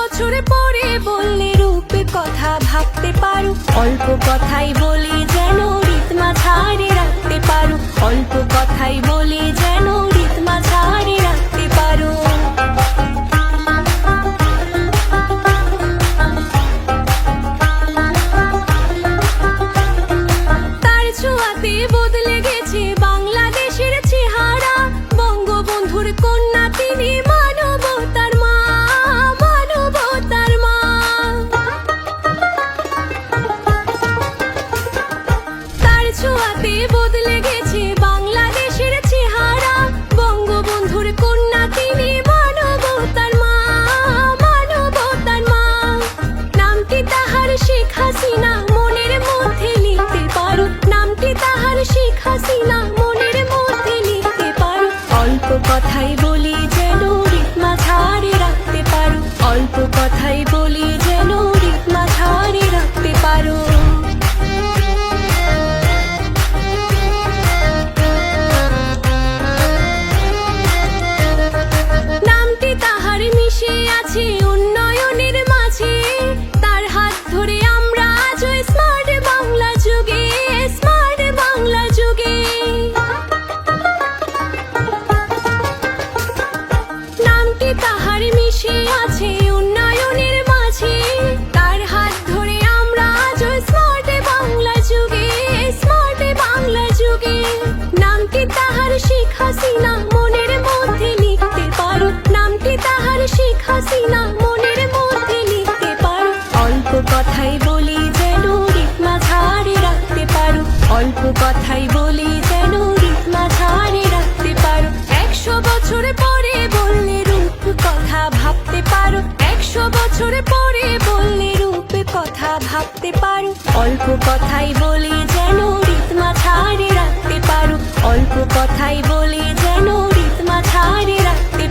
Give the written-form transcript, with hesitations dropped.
বছর পরে বললে রূপে কথা ভাবতে পারো, অল্প কথাই বলি যেন রিতমা ছাড়ে রাখতে পারো, অল্প কথাই বলি যেন রিতমা ছাড়ে রাখতে পারো। তার ছোঁয়াতে বদলে গেছে বাংলাদেশের চেহারা, বঙ্গবন্ধুর কন্যা তিনি মানবতার মা, মানবতার মা। তার ছোঁয়াতে বদলে গেছে বাংলাদেশের চেহারা, বঙ্গবন্ধুর কন্যা তিনি মানবতার মা, মানবতার মা। নামটি তাহার শেখ হাসিনা, মনের মধ্যে লিখতে পারো, নামটি তাহার শেখ হাসিনা, মনের মধ্যে লিখতে পারো। অল্প কথাই বলি যেন রিতমা ছাড়ে রাখতে পারো, অল্প কথাই বলি যেন রিতমা ছাড়ে রাখতে পারো। নামটি তাহার মিশে আছে উন্নয়নের মাঝে, তার হাত ধরে আমরা আজ স্মার্ট বাংলা যুগে, স্মার্ট বাংলা যুগে। নামটি তাহার মিশে আছে উন্নয়নের মাঝে, তার হাত ধরে আমরা আজ স্মার্ট বাংলা যুগে, স্মার্ট বাংলা যুগে। নামটি তাহার শেখ হাসিনা, মনের মধ্যে লিখতে পারো, নামটি তাহার শেখ হাসিনা, মনের মধ্যে লিখতে পারো। অল্প কথাই বলি যেন রিতমা ছাড়ে রাখতে পারো, অল্প কথাই বলি যেন রিতমা ছাড়ে রাখতে পারো। 100 বছর পরে বললে রূপ কথা ভাবতে পারো, 100 বছর পরে বললে রূপ কথা ভাবতে পারো। অল্প কথাই বলি যেন রিতমা ছাড়ে রাখতে পারো, অল্প কথাই বলি যেন রিতমা ছাড়ে রাখতে